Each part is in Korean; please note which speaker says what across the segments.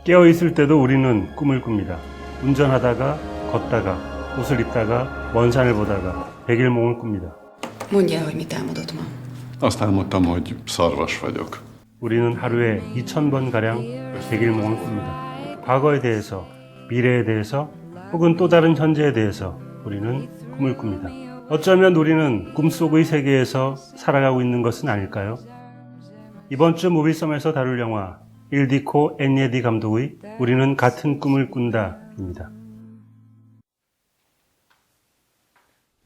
Speaker 1: 깨어있을 때도 우리는 꿈을 꿉니다. 운전하다가, 걷다가, 옷을 입다가, 먼 산을 보다가 백일몽을 꿉니다.
Speaker 2: Mondjál, hogy mit álmodott ma.
Speaker 3: Azt álmodtam, hogy szarvas vagyok.
Speaker 1: 우리는 하루에 2000번가량 백일몽을 꿉니다. 과거에 대해서, 미래에 대해서, 혹은 또 다른 현재에 대해서 우리는 꿈을 꿉니다. 어쩌면 우리는 꿈속의 세계에서 살아가고 있는 것은 아닐까요? 이번 주 무비썸에서 다룰 영화 일디코 엔예디 감독의 우리는 같은 꿈을 꾼다입니다.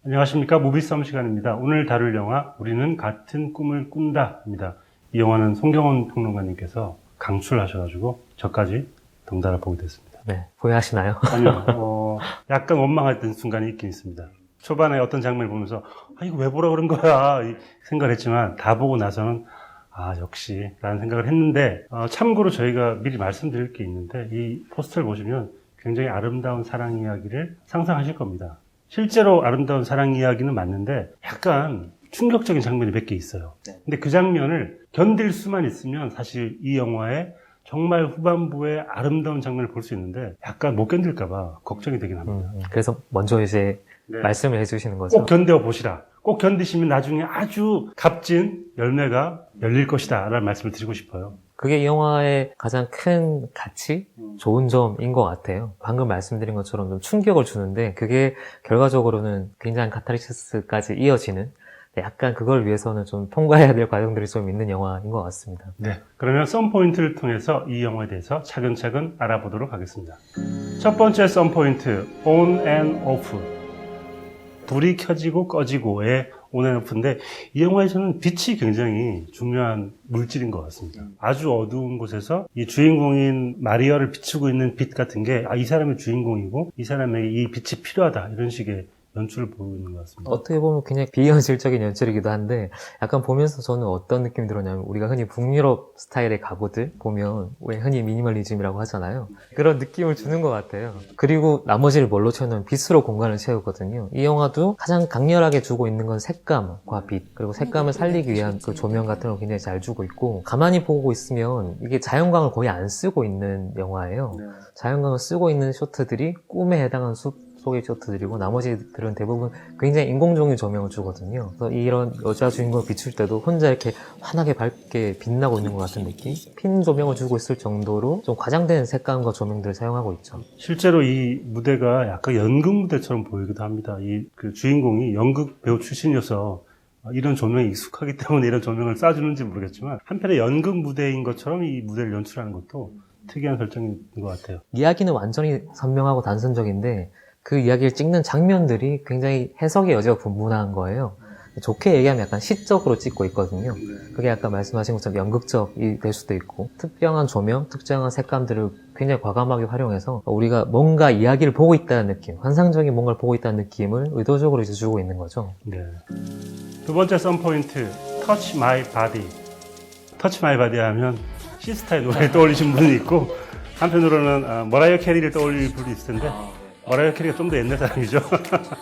Speaker 1: 안녕하십니까, 무비썸 시간입니다. 오늘 다룰 영화 우리는 같은 꿈을 꾼다입니다. 이 영화는 송경원 평론가님께서 강추하셔가지고 저까지 덩달아 보게 됐습니다.
Speaker 4: 네, 후회하시나요?
Speaker 1: 아니요, 약간 원망했던 순간이 있긴 있습니다. 초반에 어떤 장면을 보면서 이거 왜 보라 그런 거야 이 생각을 했지만 다 보고 나서는 역시 라는 생각을 했는데, 참고로 저희가 미리 말씀드릴 게 있는데, 이 포스터를 보시면 굉장히 아름다운 사랑 이야기를 상상하실 겁니다. 실제로 아름다운 사랑 이야기는 맞는데 약간 충격적인 장면이 몇 개 있어요. 근데 그 장면을 견딜 수만 있으면 사실 이 영화의 정말 후반부에 아름다운 장면을 볼 수 있는데 약간 못 견딜까봐 걱정이 되긴 합니다.
Speaker 4: 그래서 먼저 이제
Speaker 1: 네.
Speaker 4: 말씀을 해주시는 거죠.
Speaker 1: 꼭 견뎌 보시라. 꼭 견디시면 나중에 아주 값진 열매가 열릴 것이다 라는 말씀을 드리고 싶어요.
Speaker 4: 그게 이 영화의 가장 큰 가치, 좋은 점인 것 같아요. 방금 말씀드린 것처럼 좀 충격을 주는데 그게 결과적으로는 굉장한 카타르시스까지 이어지는, 약간 그걸 위해서는 좀 통과해야 될 과정들이 좀 있는 영화인 것 같습니다.
Speaker 1: 네. 그러면 썸포인트를 통해서 이 영화에 대해서 차근차근 알아보도록 하겠습니다. 첫 번째 썸포인트, on and off. 불이 켜지고 꺼지고의 on and off인데, 이 영화에서는 빛이 굉장히 중요한 물질인 것 같습니다. 아주 어두운 곳에서 이 주인공인 마리아를 비추고 있는 빛 같은 게, 이 사람이 주인공이고 이 사람에게 이 빛이 필요하다, 이런 식의 연출을 보이는 것 같습니다.
Speaker 4: 어떻게 보면 굉장히 비현실적인 연출이기도 한데, 약간 보면서 저는 어떤 느낌이 들었냐면, 우리가 흔히 북유럽 스타일의 가구들 보면 왜 흔히 미니멀리즘이라고 하잖아요. 그런 느낌을 주는 것 같아요. 그리고 나머지를 뭘로 채우냐면 빛으로 공간을 채우거든요. 이 영화도 가장 강렬하게 주고 있는 건 색감과 빛, 그리고 색감을 살리기 위한 그 조명 같은 걸 굉장히 잘 주고 있고, 가만히 보고 있으면 이게 자연광을 거의 안 쓰고 있는 영화예요. 자연광을 쓰고 있는 쇼트들이 꿈에 해당하는 숲 속의 쇼트들이고, 나머지들은 대부분 굉장히 인공적인 조명을 주거든요. 그래서 이런 여자 주인공을 비출 때도 혼자 이렇게 환하게 밝게 빛나고 있는 것 같은 느낌? 핀 조명을 주고 있을 정도로 좀 과장된 색감과 조명들을 사용하고 있죠.
Speaker 1: 실제로 이 무대가 약간 연극 무대처럼 보이기도 합니다. 그 주인공이 연극 배우 출신이어서 이런 조명에 익숙하기 때문에 이런 조명을 쏴주는지 모르겠지만, 한편의 연극 무대인 것처럼 이 무대를 연출하는 것도 특이한 설정인 것 같아요.
Speaker 4: 이야기는 완전히 선명하고 단순적인데 그 이야기를 찍는 장면들이 굉장히 해석의 여지가 분분한 거예요. 좋게 얘기하면 약간 시적으로 찍고 있거든요. 그게 아까 말씀하신 것처럼 연극적이 될 수도 있고, 특정한 조명, 특정한 색감들을 굉장히 과감하게 활용해서 우리가 뭔가 이야기를 보고 있다는 느낌, 환상적인 뭔가를 보고 있다는 느낌을 의도적으로 이제 주고 있는 거죠.
Speaker 1: 네. 두 번째 썸포인트, Touch My Body. Touch My Body 하면 시스타의 노래를 떠올리신 분이 있고, 한편으로는 머라이어 캐리를 떠올릴 분이 있을 텐데, 머라이어 캐리가 좀 더 옛날 사람이죠.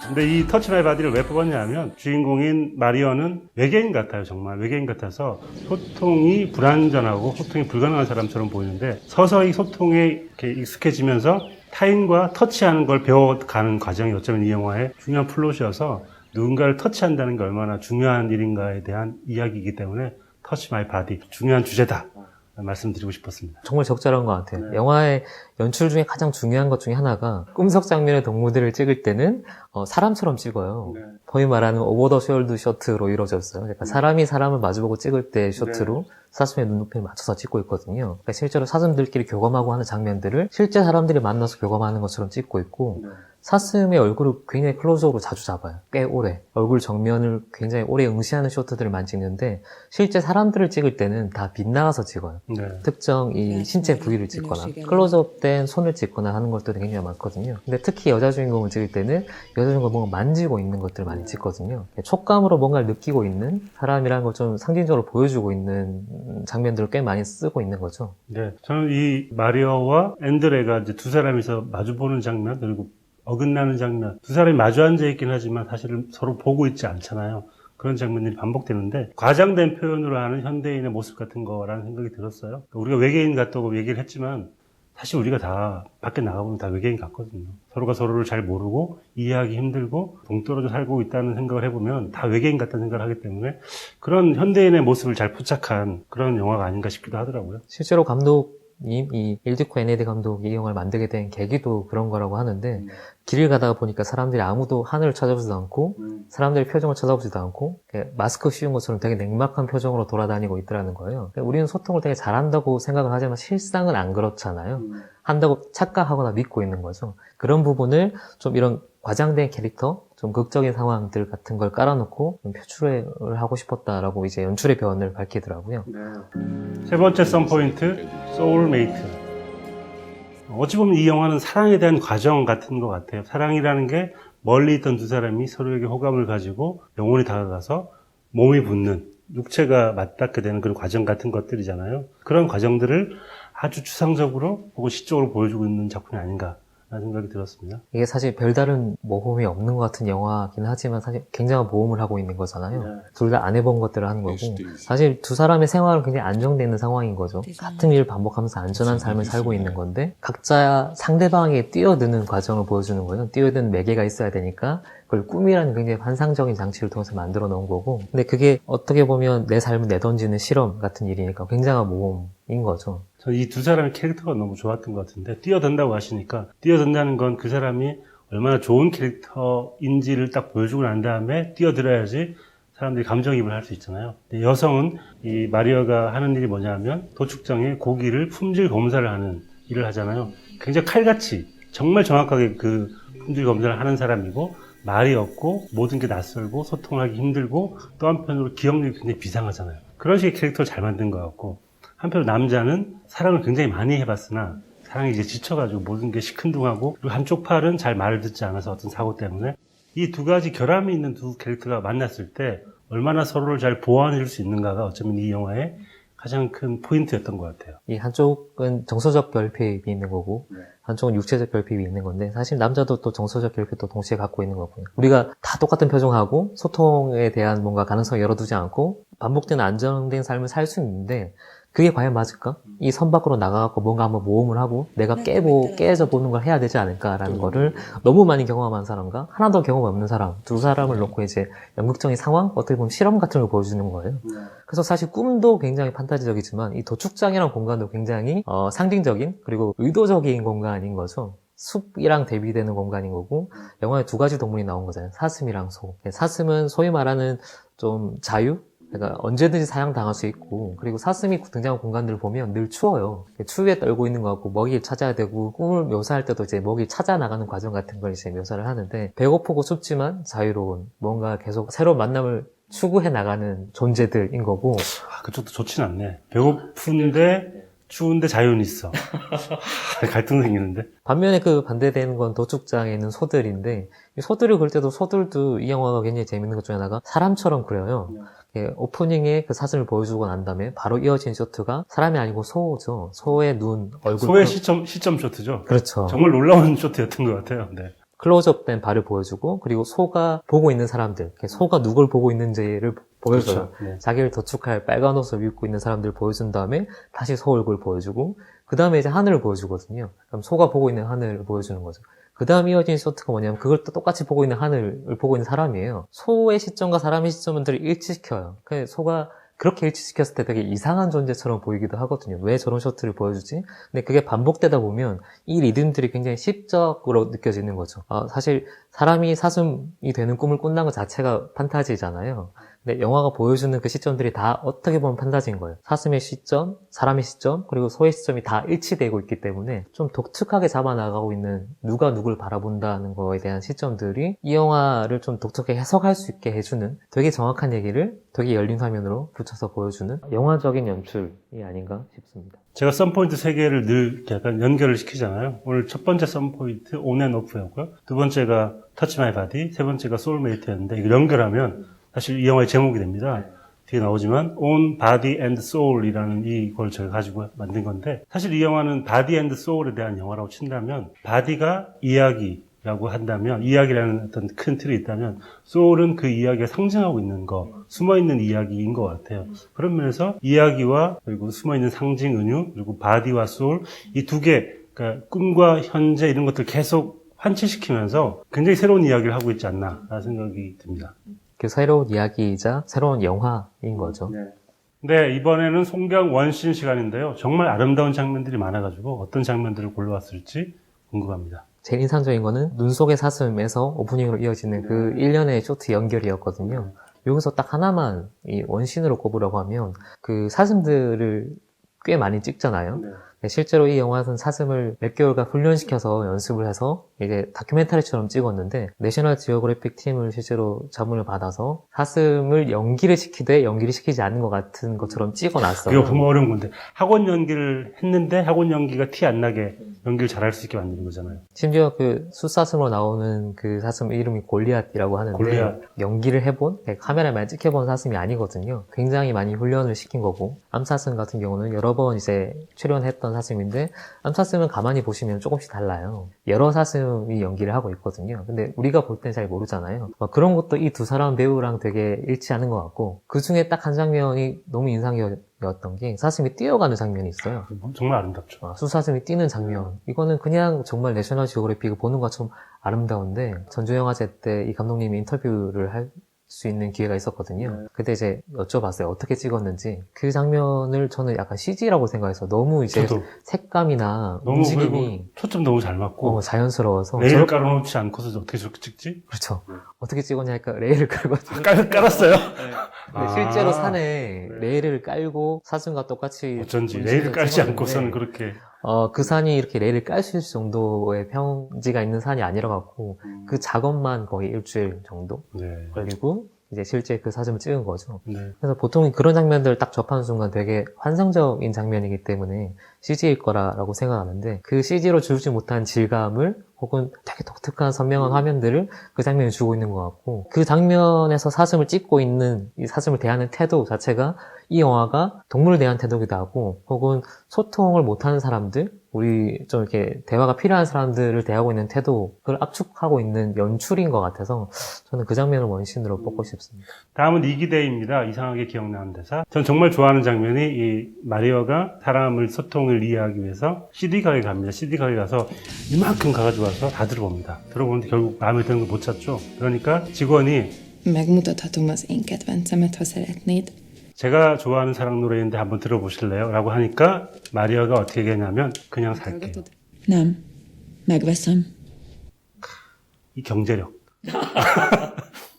Speaker 1: 근데 이 터치 마이 바디를 왜 뽑았냐 하면, 주인공인 마리어는 외계인 같아요. 정말 외계인 같아서 소통이 불완전하고 소통이 불가능한 사람처럼 보이는데, 서서히 소통에 이렇게 익숙해지면서 타인과 터치하는 걸 배워가는 과정이 어쩌면 이 영화의 중요한 플롯이어서, 누군가를 터치한다는 게 얼마나 중요한 일인가에 대한 이야기이기 때문에 터치 마이 바디, 중요한 주제다 말씀드리고 싶었습니다.
Speaker 4: 정말 적절한 것 같아요.
Speaker 1: 네.
Speaker 4: 영화의 연출 중에 가장 중요한 것 중에 하나가, 꿈속 장면의 동무들을 찍을 때는 사람처럼 찍어요.
Speaker 1: 네.
Speaker 4: 거의 말하는 오버 더 숄드 셔트로 이루어졌어요. 그러니까 사람이 사람을 마주보고 찍을 때 셔트로 사슴의 눈높이를 맞춰서 찍고 있거든요. 그러니까 실제로 사슴들끼리 교감하고 하는 장면들을 실제 사람들이 만나서 교감하는 것처럼 찍고 있고, 사슴의 얼굴을 굉장히 클로즈업으로 자주 잡아요. 꽤 오래. 얼굴 정면을 굉장히 오래 응시하는 쇼트들을 많이 찍는데, 실제 사람들을 찍을 때는 다 빗나가서 찍어요.
Speaker 1: 네.
Speaker 4: 특정 이 신체 부위를 찍거나 클로즈업된 손을 찍거나 하는 것들이 굉장히 많거든요. 근데 특히 여자 주인공을 찍을 때는 여자 주인공이 뭔가 만지고 있는 것들을 많이 찍거든요. 촉감으로 뭔가를 느끼고 있는 사람이라는 걸 좀 상징적으로 보여주고 있는 장면들을 꽤 많이 쓰고 있는 거죠.
Speaker 1: 네. 저는 이 마리어와 앤드레가 이제 두 사람이서 마주보는 장면, 그리고 어긋나는 장면, 두 사람이 마주 앉아 있긴 하지만 사실은 서로 보고 있지 않잖아요. 그런 장면들이 반복되는데, 과장된 표현으로 하는 현대인의 모습 같은 거라는 생각이 들었어요. 우리가 외계인 같다고 얘기를 했지만, 사실 우리가 다 밖에 나가보면 다 외계인 같거든요. 서로가 서로를 잘 모르고 이해하기 힘들고 동떨어져 살고 있다는 생각을 해보면 다 외계인 같다는 생각을 하기 때문에 그런 현대인의 모습을 잘 포착한 그런 영화가 아닌가 싶기도 하더라고요.
Speaker 4: 실제로 감독님, 이 일디코 에네디 감독이 이 영화를 만들게 된 계기도 그런 거라고 하는데, 길을 가다가 보니까 사람들이 아무도 하늘을 찾아보지도 않고, 사람들의 표정을 쳐다보지도 않고, 마스크 씌운 것처럼 되게 냉막한 표정으로 돌아다니고 있더라는 거예요. 우리는 소통을 되게 잘한다고 생각을 하지만 실상은 안 그렇잖아요. 한다고 착각하거나 믿고 있는 거죠. 그런 부분을 좀 이런 과장된 캐릭터, 좀 극적인 상황들 같은 걸 깔아놓고 좀 표출을 하고 싶었다라고 이제 연출의 변을 밝히더라고요.
Speaker 1: 세 번째 썬포인트, 소울메이트. 어찌 보면 이 영화는 사랑에 대한 과정 같은 것 같아요. 사랑이라는 게 멀리 있던 두 사람이 서로에게 호감을 가지고 영혼이 다가가서 몸이 붙는, 육체가 맞닿게 되는 그런 과정 같은 것들이잖아요. 그런 과정들을 아주 추상적으로 혹은 시적으로 보여주고 있는 작품이 아닌가 라는 생각이 들었습니다.
Speaker 4: 이게 사실 별다른 모험이 없는 것 같은 영화긴 하지만 사실 굉장한 모험을 하고 있는 거잖아요.
Speaker 1: 네.
Speaker 4: 둘 다 안 해본 것들을 하는 거고, 사실 두 사람의 생활은 굉장히 안정되어 있는 상황인 거죠. 같은 일을 반복하면서 안전한 삶을 살고 있는 건데, 각자 상대방에 뛰어드는 과정을 보여주는 거예요. 뛰어드는 매개가 있어야 되니까 그걸 꿈이라는 굉장히 환상적인 장치를 통해서 만들어 놓은 거고, 근데 그게 어떻게 보면 내 삶을 내던지는 실험 같은 일이니까 굉장한 모험인 거죠.
Speaker 1: 저는 이 두 사람의 캐릭터가 너무 좋았던 것 같은데, 뛰어든다고 하시니까, 뛰어든다는 건 그 사람이 얼마나 좋은 캐릭터인지를 딱 보여주고 난 다음에 뛰어들어야지 사람들이 감정이입을 할 수 있잖아요. 근데 여성은 이 마리아가 하는 일이 뭐냐면 도축장에 고기를 품질 검사를 하는 일을 하잖아요. 굉장히 칼같이 정말 정확하게 그 품질 검사를 하는 사람이고, 말이 없고 모든 게 낯설고 소통하기 힘들고, 또 한편으로 기억력이 굉장히 비상하잖아요. 그런 식의 캐릭터를 잘 만든 것 같고, 한편으로 남자는 사랑을 굉장히 많이 해봤으나 사랑이 이제 지쳐가지고 모든 게 시큰둥하고, 그리고 한쪽 팔은 잘 말을 듣지 않아서 어떤 사고 때문에 이 두 가지 결함이 있는 두 캐릭터가 만났을 때 얼마나 서로를 잘 보완해줄 수 있는가가 어쩌면 이 영화의 가장 큰 포인트였던 것 같아요.
Speaker 4: 이 한쪽은 정서적 결핍이 있는 거고, 한쪽은 육체적 결핍이 있는 건데, 사실 남자도 또 정서적 결핍도 동시에 갖고 있는 거고요. 우리가 다 똑같은 표정하고 소통에 대한 뭔가 가능성을 열어두지 않고 반복되는 안정된 삶을 살 수 있는데, 그게 과연 맞을까? 이 선 밖으로 나가갖고 뭔가 한번 모험을 하고 내가 깨져 보는 걸 해야 되지 않을까라는 거를 너무 많이 경험한 사람과 하나도 경험 없는 사람, 두 사람을 놓고 이제 연극적인 상황? 어떻게 보면 실험 같은 걸 보여주는 거예요. 그래서 사실 꿈도 굉장히 판타지적이지만 이 도축장이라는 공간도 굉장히 상징적인 그리고 의도적인 공간인 거죠. 숲이랑 대비되는 공간인 거고, 영화에 두 가지 동물이 나온 거잖아요. 사슴이랑 소. 사슴은 소위 말하는 좀 자유? 그러니까 언제든지 사냥당할 수 있고, 그리고 사슴이 등장한 공간들을 보면 늘 추워요. 추위에 떨고 있는 것 같고, 먹이를 찾아야 되고, 꿈을 묘사할 때도 이제 먹이 찾아 나가는 과정 같은 걸 이제 묘사를 하는데, 배고프고 춥지만 자유로운, 뭔가 계속 새로운 만남을 추구해 나가는 존재들인 거고.
Speaker 1: 그쪽도 좋진 않네. 배고픈데 추운데 자유는 있어. 갈등 생기는데.
Speaker 4: 반면에 그 반대되는 건 도축장에 있는 소들인데, 이 소들을 그릴 때도 소들도 이 영화가 굉장히 재밌는 것 중에 하나가 사람처럼 그려요. 오프닝에 그 사진을 보여주고 난 다음에 바로 이어진 쇼트가 사람이 아니고 소죠. 소의 눈, 얼굴.
Speaker 1: 소의 시점 쇼트죠.
Speaker 4: 그렇죠.
Speaker 1: 정말 놀라운 쇼트였던 것 같아요. 네.
Speaker 4: 클로즈업된 발을 보여주고, 그리고 소가 보고 있는 사람들, 소가 누굴 보고 있는지를 보여줘요.
Speaker 1: 그렇죠. 네.
Speaker 4: 자기를 도축할 빨간 옷을 입고 있는 사람들을 보여준 다음에 다시 소 얼굴 보여주고, 그 다음에 이제 하늘을 보여주거든요. 그럼 소가 보고 있는 하늘을 보여주는 거죠. 그 다음 이어진 쇼트가 뭐냐면 그걸 또 똑같이 보고 있는 하늘을 보고 있는 사람이에요. 소의 시점과 사람의 시점들을 일치시켜요. 소가 그렇게 일치시켰을 때 되게 이상한 존재처럼 보이기도 하거든요. 왜 저런 쇼트를 보여주지? 근데 그게 반복되다 보면 이 리듬들이 굉장히 시적으로 느껴지는 거죠. 사실 사람이 사슴이 되는 꿈을 꾼다는 것 자체가 판타지잖아요. 근데 영화가 보여주는 그 시점들이 다 어떻게 보면 판타지인 거예요. 사슴의 시점, 사람의 시점, 그리고 소의 시점이 다 일치되고 있기 때문에 좀 독특하게 잡아나가고 있는 누가 누굴 바라본다는 거에 대한 시점들이 이 영화를 좀 독특하게 해석할 수 있게 해주는 되게 정확한 얘기를 되게 열린 화면으로 붙여서 보여주는 영화적인 연출이 아닌가 싶습니다.
Speaker 1: 제가 썬포인트 3개를 늘 약간 연결을 시키잖아요. 오늘 첫 번째 썬포인트 온앤오프였고요. 두 번째가 터치 마이 바디, 세 번째가 소울메이트였는데 이걸 연결하면 사실 이 영화의 제목이 됩니다. 뒤에 나오지만 On Body and Soul이라는 이걸 제가 가지고 만든 건데, 사실 이 영화는 Body and Soul에 대한 영화라고 친다면, 바디가 이야기라고 한다면, 이야기라는 어떤 큰 틀이 있다면, 소울은 그 이야기가 상징하고 있는 거, 숨어있는 이야기인 것 같아요. 그런 면에서 이야기와 그리고 숨어있는 상징 은유, 그리고 바디와 소울, 이 두 개 그러니까 꿈과 현재 이런 것들 계속 환치시키면서 굉장히 새로운 이야기를 하고 있지 않나라는 생각이 듭니다.
Speaker 4: 그 새로운 이야기이자 새로운 영화인 거죠.
Speaker 1: 네, 이번에는 송경 원신 시간인데요. 정말 아름다운 장면들이 많아가지고 어떤 장면들을 골라왔을지 궁금합니다.
Speaker 4: 제일 인상적인 거는 눈 속의 사슴에서 오프닝으로 이어지는 그 일련의 쇼트 연결이었거든요. 여기서 딱 하나만 이 원신으로 꼽으라고 하면 그 사슴들을 꽤 많이 찍잖아요. 실제로 이 영화는 사슴을 몇 개월간 훈련시켜서 연습을 해서 이제 다큐멘터리처럼 찍었는데 내셔널 지오그래픽 팀을 실제로 자문을 받아서 사슴을 연기를 시키되 연기를 시키지 않는 것 같은 것처럼 찍어놨어요.
Speaker 1: 이거 보면 어려운 건데 학원 연기를 했는데 학원 연기가 티 안 나게 연기를 잘할 수 있게 만드는 거잖아요.
Speaker 4: 심지어 그 숫사슴으로 나오는 그 사슴 이름이 골리앗이라고 하는데
Speaker 1: 골리앗.
Speaker 4: 연기를 해본 카메라만 찍혀본 사슴이 아니거든요. 굉장히 많이 훈련을 시킨 거고 암사슴 같은 경우는 여러 번 이제 출연했던 사슴인데 암사슴은 가만히 보시면 조금씩 달라요. 여러 사슴이 연기를 하고 있거든요. 근데 우리가 볼 땐 잘 모르잖아요. 그런 것도 이 두 사람 배우랑 되게 일치하는 것 같고 그 중에 딱 한 장면이 너무 인상적이었던 게 사슴이 뛰어가는 장면이 있어요.
Speaker 1: 정말 아름답죠.
Speaker 4: 수사슴이 뛰는 장면. 이거는 그냥 정말 내셔널 지오그래픽을 보는 것처럼 아름다운데 전주영화제 때 이 감독님이 인터뷰를 할 수 있는 기회가 있었거든요. 그때 이제 여쭤봤어요. 어떻게 찍었는지. 그 장면을 저는 약간 CG라고 생각해서 너무 이제
Speaker 1: 저도
Speaker 4: 색감이나
Speaker 1: 너무
Speaker 4: 움직임이
Speaker 1: 그리고 초점 너무 잘 맞고
Speaker 4: 자연스러워서
Speaker 1: 레일을 깔아놓지 않고서 어떻게 저렇게 찍지?
Speaker 4: 그렇죠. 어떻게 찍었냐 하니까 레일을 깔고
Speaker 1: 깔았어요?
Speaker 4: 근데 실제로 산에 레일을 깔고 사슴과 똑같이
Speaker 1: 어쩐지
Speaker 4: 운신을
Speaker 1: 레일을 깔지
Speaker 4: 찍었는데
Speaker 1: 않고서는 그렇게
Speaker 4: 그 산이 이렇게 레일을 깔 수 있을 정도의 평지가 있는 산이 아니라 갖고 그 작업만 거의 일주일 정도
Speaker 1: 네.
Speaker 4: 걸리고 이제 실제 그 사진을 찍은 거죠.
Speaker 1: 네.
Speaker 4: 그래서 보통 그런 장면들 딱 접하는 순간 되게 환상적인 장면이기 때문에 CG일 거라고 생각하는데 그 CG로 주지 못한 질감을 혹은 되게 독특한 선명한 화면들을 그 장면이 주고 있는 것 같고 그 장면에서 사슴을 찍고 있는 이 사슴을 대하는 태도 자체가 이 영화가 동물을 대한 태도기도 하고 혹은 소통을 못하는 사람들 우리 좀 이렇게 대화가 필요한 사람들을 대하고 있는 태도 그걸 압축하고 있는 연출인 것 같아서 저는 그 장면을 원신으로 뽑고 싶습니다.
Speaker 1: 다음은 이기대입니다. 이상하게 기억나는 대사. 전 정말 좋아하는 장면이 이 마리어가 사람을 소통을 이해하기 위해서 CD 가게 갑니다. CD 가게 가서 이만큼 가가지고 와서 다 들어봅니다. 들어보는데 결국 마음에 드는 걸 못 찾죠. 그러니까 직원이
Speaker 2: Megmutathatom az én kedvencemet, ha szeretnéd.
Speaker 1: 제가 좋아하는 사랑 노래인데 한번 들어보실래요? 라고 하니까 마리아가 어떻게 얘기했냐면 그냥 살게요.
Speaker 2: Nem. Megveszem.
Speaker 1: 이 경제력.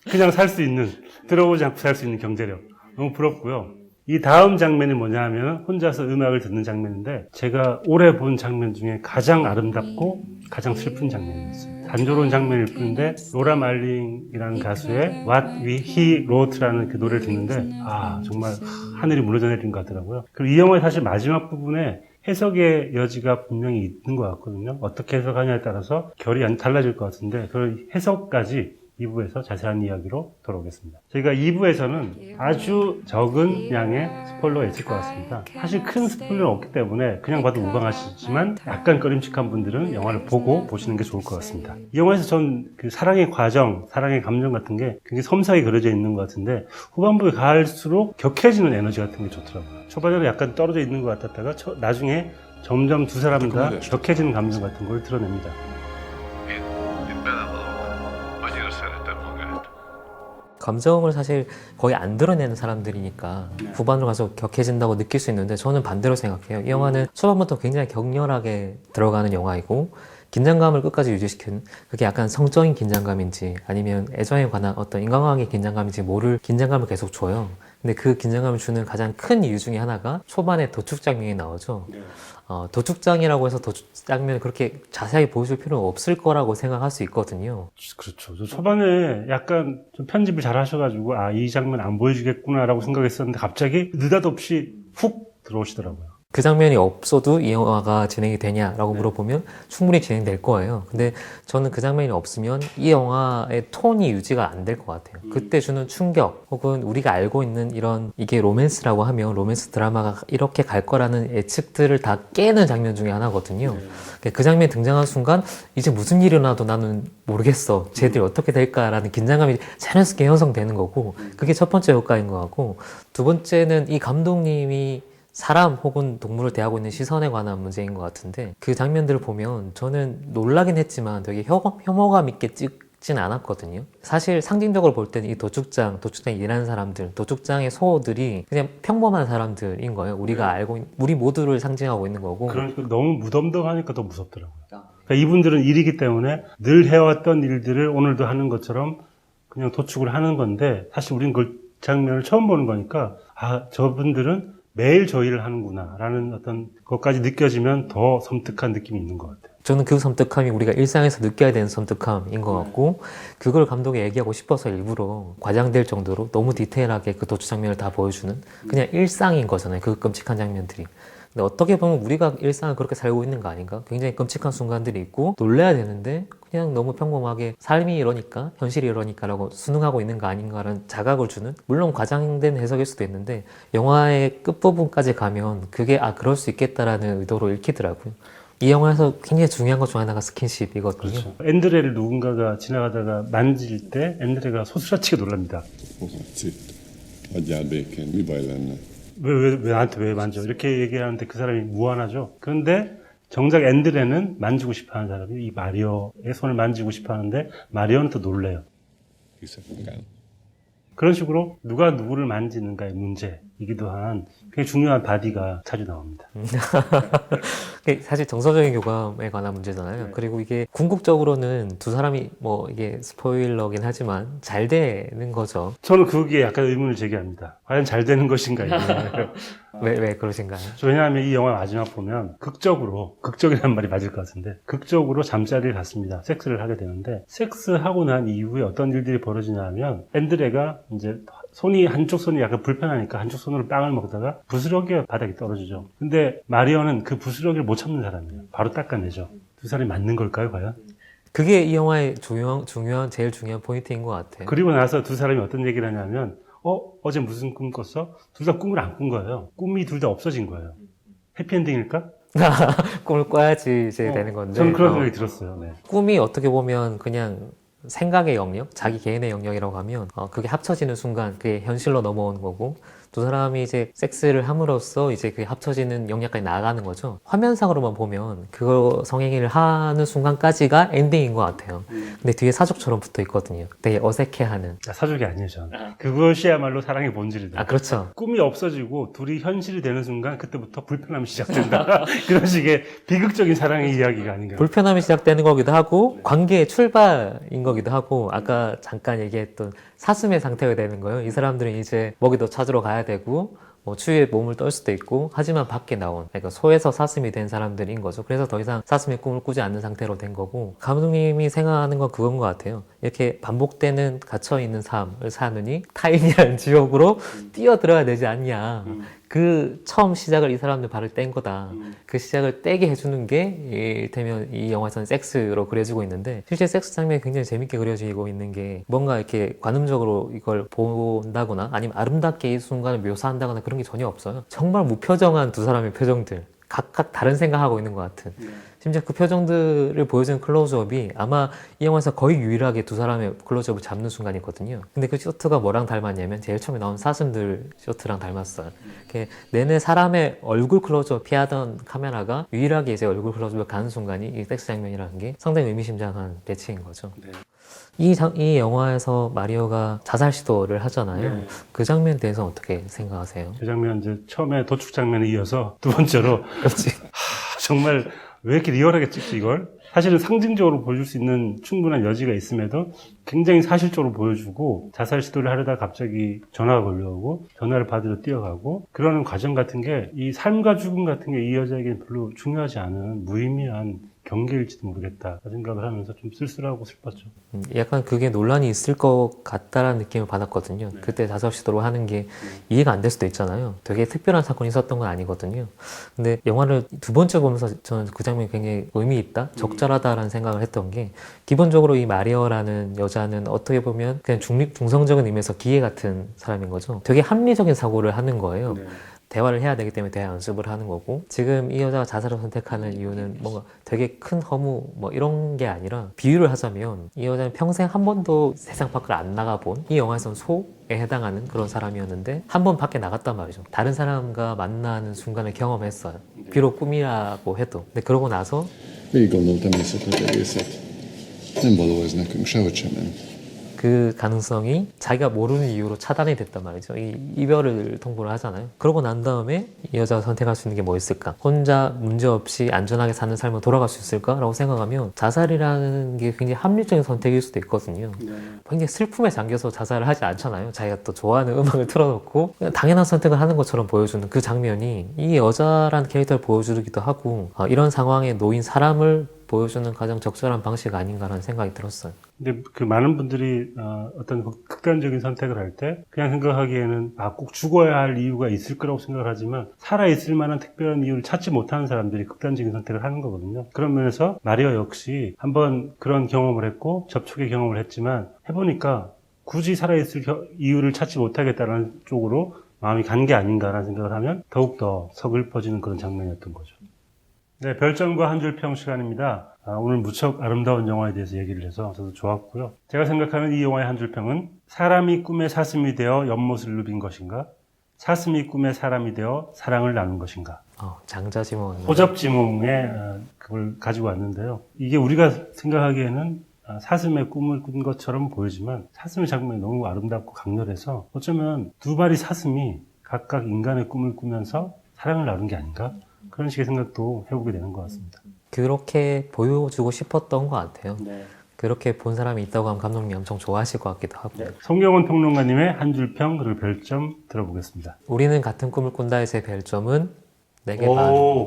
Speaker 1: 그냥 살 수 있는, 들어보지 않고 살 수 있는 경제력. 너무 부럽고요. 이 다음 장면이 뭐냐 하면 혼자서 음악을 듣는 장면인데 제가 올해 본 장면 중에 가장 아름답고 가장 슬픈 장면이었어요. 단조로운 장면일 뿐인데 로라 말링이라는 가수의 What We He Wrote라는 그 노래를 듣는데 정말 하늘이 무너져 내린 것 같더라고요. 그리고 이 영화의 사실 마지막 부분에 해석의 여지가 분명히 있는 것 같거든요. 어떻게 해석하냐에 따라서 결이 달라질 것 같은데 그 해석까지 2부에서 자세한 이야기로 돌아오겠습니다. 저희가 2부에서는 아주 적은 양의 스포일러가 있을 것 같습니다. 사실 큰 스포일러는 없기 때문에 그냥 봐도 무방하시지만 약간 꺼림칙한 분들은 영화를 보고 보시는 게 좋을 것 같습니다. 이 영화에서 전 그 사랑의 과정, 사랑의 감정 같은 게 굉장히 섬세하게 그려져 있는 것 같은데 후반부에 갈수록 격해지는 에너지 같은 게 좋더라고요. 초반에는 약간 떨어져 있는 것 같았다가 나중에 점점 두 사람 다 격해지는 감정 같은 걸 드러냅니다.
Speaker 4: 감정을 사실 거의 안 드러내는 사람들이니까 후반으로 가서 격해진다고 느낄 수 있는데 저는 반대로 생각해요. 이 영화는 초반부터 굉장히 격렬하게 들어가는 영화이고 긴장감을 끝까지 유지시키는 그게 약간 성적인 긴장감인지 아니면 애정에 관한 어떤 인간관계의 긴장감인지 모를 긴장감을 계속 줘요. 근데 그 긴장감을 주는 가장 큰 이유 중에 하나가 초반에 도축 장면이 나오죠. 도축장이라고 해서 도축 장면을 그렇게 자세하게 보여줄 필요는 없을 거라고 생각할 수 있거든요.
Speaker 1: 그렇죠. 저 초반에 약간 좀 편집을 잘 하셔가지고 이 장면 안 보여주겠구나라고 생각했었는데 갑자기 느닷없이 훅 들어오시더라고요.
Speaker 4: 그 장면이 없어도 이 영화가 진행이 되냐라고 물어보면 충분히 진행될 거예요. 근데 저는 그 장면이 없으면 이 영화의 톤이 유지가 안 될 것 같아요. 그때 주는 충격 혹은 우리가 알고 있는 이런 이게 로맨스라고 하면 로맨스 드라마가 이렇게 갈 거라는 예측들을 다 깨는 장면 중에 하나거든요. 그 장면이 등장한 순간 이제 무슨 일이 일어나도 나는 모르겠어. 쟤들이 어떻게 될까라는 긴장감이 자연스럽게 형성되는 거고 그게 첫 번째 효과인 것 같고 두 번째는 이 감독님이 사람 혹은 동물을 대하고 있는 시선에 관한 문제인 것 같은데 그 장면들을 보면 저는 놀라긴 했지만 되게 혐오감 있게 찍진 않았거든요. 사실 상징적으로 볼 때는 이 도축장에 일하는 사람들, 도축장의 소들이 그냥 평범한 사람들인 거예요. 우리가 알고 우리 모두를 상징하고 있는 거고.
Speaker 1: 그러니까 너무 무덤덤하니까 더 무섭더라고요. 그러니까 이분들은 일이기 때문에 늘 해왔던 일들을 오늘도 하는 것처럼 그냥 도축을 하는 건데 사실 우리는 그 장면을 처음 보는 거니까 아 저분들은 매일 저 일을 하는구나 라는 어떤 것까지 느껴지면 더 섬뜩한 느낌이 있는 것 같아요.
Speaker 4: 저는 그 섬뜩함이 우리가 일상에서 느껴야 되는 섬뜩함인 것 같고 그걸 감독이 얘기하고 싶어서 일부러 과장될 정도로 너무 디테일하게 그 도축 장면을 다 보여주는 그냥 일상인 거잖아요. 그 끔찍한 장면들이. 근데 어떻게 보면 우리가 일상을 그렇게 살고 있는 거 아닌가? 굉장히 끔찍한 순간들이 있고 놀라야 되는데 그냥 너무 평범하게 삶이 이러니까 현실이 이러니까라고 순응하고 있는 거 아닌가라는 자각을 주는 물론 과장된 해석일 수도 있는데 영화의 끝부분까지 가면 그게 그럴 수 있겠다라는 의도로 읽히더라고요. 이 영화에서 굉장히 중요한 것 중 하나가 스킨십이거든요.
Speaker 1: 그렇죠. 앤드레를 누군가가 지나가다가 만질 때 앤드레가 소스라치게 놀랍니다.
Speaker 3: Hagyjál békén, mi baj lenne?
Speaker 1: 왜 나한테 왜 만져? 이렇게 얘기하는데 그 사람이 무안하죠. 그런데 정작 앤드레는 만지고 싶어하는 사람이 이 마리오의 손을 만지고 싶어하는데 마리오는 또 놀래요.
Speaker 3: Hiszek magán.
Speaker 1: 그런 식으로 누가 누구를 만지는가의 문제이기도 한 굉장히 중요한 바디가 자주 나옵니다.
Speaker 4: 그게 사실 정서적인 교감에 관한 문제잖아요. 그리고 이게 궁극적으로는 두 사람이 뭐 이게 스포일러긴 하지만 잘 되는 거죠.
Speaker 1: 저는 그게 약간 의문을 제기합니다. 과연 잘 되는 것인가 이게.
Speaker 4: 왜 그러신가요?
Speaker 1: 왜냐하면 이 영화 마지막 보면 극적이라는 말이 맞을 것 같은데 극적으로 잠자리를 갔습니다. 섹스를 하게 되는데 섹스하고 난 이후에 어떤 일들이 벌어지냐면 앤드레가 이제 한쪽 손이 약간 불편하니까 한쪽 손으로 빵을 먹다가 부스러기가 바닥에 떨어지죠. 근데 마리오는 그 부스러기를 못 참는 사람이에요. 바로 닦아내죠. 두 사람이 맞는 걸까요, 과연?
Speaker 4: 그게 이 영화의 제일 중요한 포인트인 것 같아요.
Speaker 1: 그리고 나서 두 사람이 어떤 얘기를 하냐면 어제 무슨 꿈 꿨어? 둘 다 꿈을 안 꾼 거예요. 꿈이 둘 다 없어진 거예요. 해피엔딩일까?
Speaker 4: 꿈을 꿔야지 이제 되는 건데.
Speaker 1: 저는 그런 생각이 들었어요. 네.
Speaker 4: 꿈이 어떻게 보면 그냥 생각의 영역, 자기 개인의 영역이라고 하면 그게 합쳐지는 순간 그게 현실로 넘어오는 거고 두 사람이 이제 섹스를 함으로써 이제 그게 합쳐지는 영역까지 나아가는 거죠. 화면상으로만 보면 그거 성행위를 하는 순간까지가 엔딩인 것 같아요. 근데 뒤에 사족처럼 붙어 있거든요. 되게 어색해하는.
Speaker 1: 사족이 아니에요, 저는. 그것이야말로 사랑의 본질이다.
Speaker 4: 그렇죠.
Speaker 1: 꿈이 없어지고 둘이 현실이 되는 순간 그때부터 불편함이 시작된다. 그런 식의 비극적인 사랑의 이야기가 아닌가.
Speaker 4: 불편함이 시작되는 거기도 하고 관계의 출발인 거기도 하고 아까 잠깐 얘기했던 사슴의 상태가 되는 거예요. 이 사람들은 이제 먹이도 찾으러 가야 되고 뭐 추위에 몸을 떨 수도 있고 하지만 밖에 나온 그러니까 소에서 사슴이 된 사람들인 거죠. 그래서 더 이상 사슴의 꿈을 꾸지 않는 상태로 된 거고 감독님이 생각하는 건 그건 것 같아요. 이렇게 반복되는 갇혀있는 삶을 사느니 타인이라는 지옥으로 뛰어들어야 되지 않냐. 그 처음 시작을 이 사람들 발을 뗀 거다. 그 시작을 떼게 해주는 게 이를테면 이 영화에서는 섹스로 그려지고 있는데 실제 섹스 장면이 굉장히 재밌게 그려지고 있는 게 뭔가 이렇게 관음적으로 이걸 본다거나 아니면 아름답게 이 순간을 묘사한다거나 그런 게 전혀 없어요. 정말 무표정한 두 사람의 표정들 각각 다른 생각하고 있는 것 같은 심지어 그 표정들을 보여주는 클로즈업이 아마 이 영화에서 거의 유일하게 두 사람의 클로즈업을 잡는 순간이거든요. 근데 그 쇼트가 뭐랑 닮았냐면 제일 처음에 나온 사슴들 쇼트랑 닮았어요. 내내 사람의 얼굴 클로즈업 피하던 카메라가 유일하게 이제 얼굴 클로즈업을 가는 순간이 이 섹스 장면이라는 게 상당히 의미심장한 배치인 거죠.
Speaker 1: 네.
Speaker 4: 이 영화에서 마리오가 자살 시도를 하잖아요.
Speaker 1: 네.
Speaker 4: 그 장면에 대해서 어떻게 생각하세요?
Speaker 1: 그 장면 이제 처음에 도축 장면에 이어서 두 번째로
Speaker 4: 그렇지.
Speaker 1: 정말 왜 이렇게 리얼하게 찍지 이걸? 사실은 상징적으로 보여줄 수 있는 충분한 여지가 있음에도 굉장히 사실적으로 보여주고 자살 시도를 하려다 갑자기 전화가 걸려오고 전화를 받으러 뛰어가고 그러는 과정 같은 게 이 삶과 죽음 같은 게 이 여자에게는 별로 중요하지 않은 무의미한 경계일지도 모르겠다 생각을 하면서 좀 쓸쓸하고 슬펐죠.
Speaker 4: 약간 그게 논란이 있을 것 같다라는 느낌을 받았거든요.
Speaker 1: 네.
Speaker 4: 그때 자살 시도를 하는 게 이해가 안 될 수도 있잖아요. 되게 특별한 사건이 있었던 건 아니거든요. 근데 영화를 두 번째 보면서 저는 그 장면이 굉장히 의미 있다, 적절하다라는 생각을 했던 게 기본적으로 이 마리어라는 여자는 어떻게 보면 그냥 중성적인 의미에서 기계 같은 사람인 거죠. 되게 합리적인 사고를 하는 거예요.
Speaker 1: 네.
Speaker 4: 대화를 해야 되기 때문에 대화 연습을 하는 거고, 지금 이 여자가 자살을 선택하는 이유는 뭔가 되게 큰 허무 뭐 이런 게 아니라, 비유를 하자면 이 여자는 평생 한 번도 세상 밖을 안 나가본, 이 영화에서는 소에 해당하는 그런 사람이었는데 한 번 밖에 나갔단 말이죠. 다른 사람과 만나는 순간을 경험했어요. 비록 꿈이라고 해도. 근데 그러고 나서
Speaker 3: Végig gondoltam éjszaka egészet. Nem való ez nekünk, sehogy sem nem.
Speaker 4: 그 가능성이 자기가 모르는 이유로 차단이 됐단 말이죠. 이 이별을 통보를 하잖아요. 그러고 난 다음에 이 여자가 선택할 수 있는 게 뭐 있을까? 혼자 문제없이 안전하게 사는 삶으로 돌아갈 수 있을까라고 생각하면 자살이라는 게 굉장히 합리적인 선택일 수도 있거든요. 굉장히 슬픔에 잠겨서 자살을 하지 않잖아요. 자기가 또 좋아하는 음악을 틀어놓고 그냥 당연한 선택을 하는 것처럼 보여주는 그 장면이 이 여자라는 캐릭터를 보여주기도 하고, 이런 상황에 놓인 사람을 보여주는 가장 적절한 방식 아닌가라는 생각이 들었어요.
Speaker 1: 근데 그 많은 분들이 어떤 극단적인 선택을 할 때 그냥 생각하기에는 꼭 죽어야 할 이유가 있을 거라고 생각을 하지만 살아있을 만한 특별한 이유를 찾지 못하는 사람들이 극단적인 선택을 하는 거거든요. 그런 면에서 마리아 역시 한번 그런 경험을 했고 접촉의 경험을 했지만 해보니까 굳이 살아있을 이유를 찾지 못하겠다는 쪽으로 마음이 간 게 아닌가라는 생각을 하면 더욱더 서글퍼지는 그런 장면이었던 거죠. 네, 별점과 한 줄 평 시간입니다. 오늘 무척 아름다운 영화에 대해서 얘기를 해서 저도 좋았고요. 제가 생각하는 이 영화의 한 줄 평은 사람이 꿈의 사슴이 되어 연못을 누빈 것인가? 사슴이 꿈의 사람이 되어 사랑을 나눈 것인가?
Speaker 4: 장자지몬.
Speaker 1: 호접지몽에 그걸 가지고 왔는데요. 이게 우리가 생각하기에는 사슴의 꿈을 꾼 것처럼 보이지만 사슴의 장면이 너무 아름답고 강렬해서 어쩌면 두 마리 사슴이 각각 인간의 꿈을 꾸면서 사랑을 나눈 게 아닌가? 그런 식의 생각도 해보게 되는 것 같습니다.
Speaker 4: 그렇게 보여주고 싶었던 것 같아요.
Speaker 1: 네.
Speaker 4: 그렇게 본 사람이 있다고 하면 감독님이 엄청 좋아하실 것 같기도 하고.
Speaker 1: 네. 송경원 평론가님의 한 줄 평 그리고 별점 들어보겠습니다.
Speaker 4: 우리는 같은 꿈을 꾼다의 제 별점은 4개 반.
Speaker 1: 오,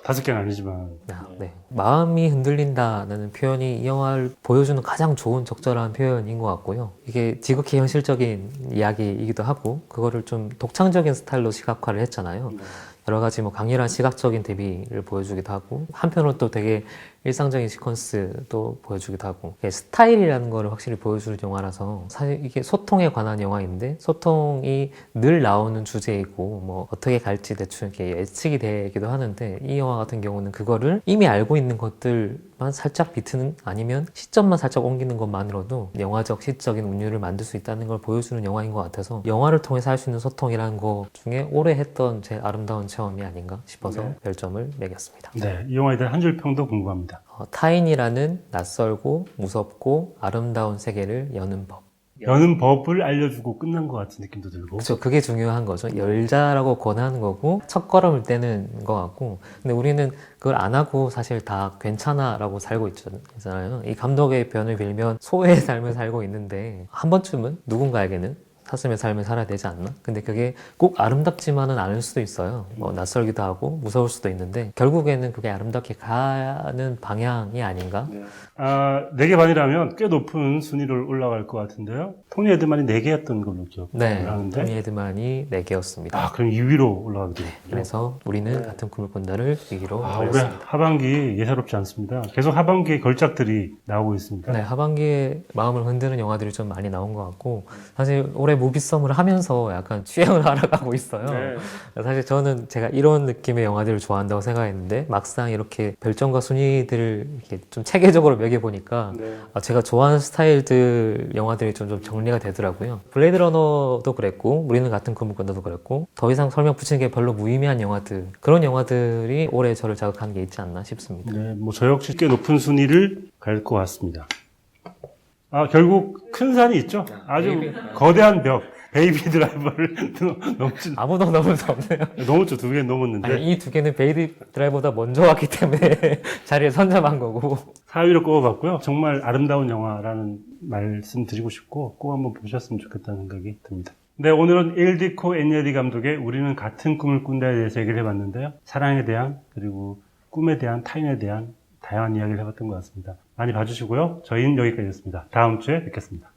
Speaker 1: 5개는 아니지만.
Speaker 4: 네. 마음이 흔들린다는 표현이 이 영화를 보여주는 가장 좋은 적절한 표현인 것 같고요. 이게 지극히 현실적인 이야기이기도 하고, 그거를 좀 독창적인 스타일로 시각화를 했잖아요. 여러 가지 뭐 강렬한 시각적인 대비를 보여주기도 하고, 한편으로 또 되게 일상적인 시퀀스도 보여주기도 하고, 스타일이라는 거를 확실히 보여주는 영화라서, 사실 이게 소통에 관한 영화인데 소통이 늘 나오는 주제이고 뭐 어떻게 갈지 대충 이렇게 예측이 되기도 하는데, 이 영화 같은 경우는 그거를 이미 알고 있는 것들만 살짝 비트는, 아니면 시점만 살짝 옮기는 것만으로도 영화적 시적인 운율을 만들 수 있다는 걸 보여주는 영화인 것 같아서, 영화를 통해서 할 수 있는 소통이라는 것 중에 올해 했던 제일 아름다운 체험이 아닌가 싶어서
Speaker 1: 네.
Speaker 4: 별점을 매겼습니다.
Speaker 1: 네, 이 영화에 대한 한 줄 평도 궁금합니다.
Speaker 4: 타인이라는 낯설고 무섭고 아름다운 세계를 여는 법.
Speaker 1: 여는 법을 알려주고 끝난 것 같은 느낌도 들고.
Speaker 4: 그렇죠. 그게 중요한 거죠. 열자라고 권하는 거고 첫 걸음을 떼는 것 같고, 근데 우리는 그걸 안 하고 사실 다 괜찮아라고 살고 있잖아요. 이 감독의 변을 빌면 소의 삶을 살고 있는데, 한 번쯤은 누군가에게는 사슴의 삶을 살아야 되지 않나? 근데 그게 꼭 아름답지만은 않을 수도 있어요. 뭐 낯설기도 하고 무서울 수도 있는데, 결국에는 그게 아름답게 가는 방향이 아닌가?
Speaker 1: 4개 반이라면 꽤 높은 순위로 올라갈 것 같은데요. 토니 에드만이 4개였던 걸로
Speaker 4: 네,
Speaker 1: 기억하는데.
Speaker 4: 토니 에드만이 4개였습니다.
Speaker 1: 그럼 2위로 올라가게 되겠군요.
Speaker 4: 그래서 우리는 같은 꿈을 꾼다를 2위로
Speaker 1: 올해
Speaker 4: 올렸습니다.
Speaker 1: 하반기 예사롭지 않습니다. 계속 하반기에 걸작들이 나오고 있습니다.
Speaker 4: 네, 하반기에 마음을 흔드는 영화들이 좀 많이 나온 것 같고, 사실 올해 무비썸을 하면서 약간 취향을 알아가고 있어요.
Speaker 1: 네.
Speaker 4: 사실 저는 제가 이런 느낌의 영화들을 좋아한다고 생각했는데, 막상 이렇게 별점과 순위들을 이렇게 좀 체계적으로 매겨보니까
Speaker 1: 네.
Speaker 4: 제가 좋아하는 스타일들 영화들이 좀 정리가 되더라고요. 블레이드 러너도 그랬고, 우리는 같은 꿈을 꾼다도 그랬고, 더 이상 설명 붙이는 게 별로 무의미한 영화들, 그런 영화들이 올해 저를 자극하는 게 있지 않나 싶습니다.
Speaker 1: 네, 뭐 저 역시 꽤 높은 순위를 갈 것 같습니다. 결국 큰 산이 있죠. 아주 거대한 벽, 베이비 드라이버를 넘지.
Speaker 4: 아무도 넘을 수 없네요.
Speaker 1: 넘었죠. 2개 넘었는데.
Speaker 4: 아니, 이 2개는 베이비 드라이버보다 먼저 왔기 때문에 자리에 선점한 거고.
Speaker 1: 4위로 꼽아봤고요. 정말 아름다운 영화라는 말씀 드리고 싶고 꼭 한번 보셨으면 좋겠다는 생각이 듭니다. 네, 오늘은 일디코 애니에디 감독의 우리는 같은 꿈을 꾼다에 대해서 얘기를 해봤는데요. 사랑에 대한, 그리고 꿈에 대한, 타인에 대한 다양한 이야기를 해봤던 것 같습니다. 많이 봐주시고요. 저희는 여기까지였습니다. 다음 주에 뵙겠습니다.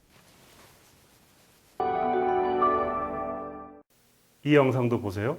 Speaker 1: 이 영상도 보세요.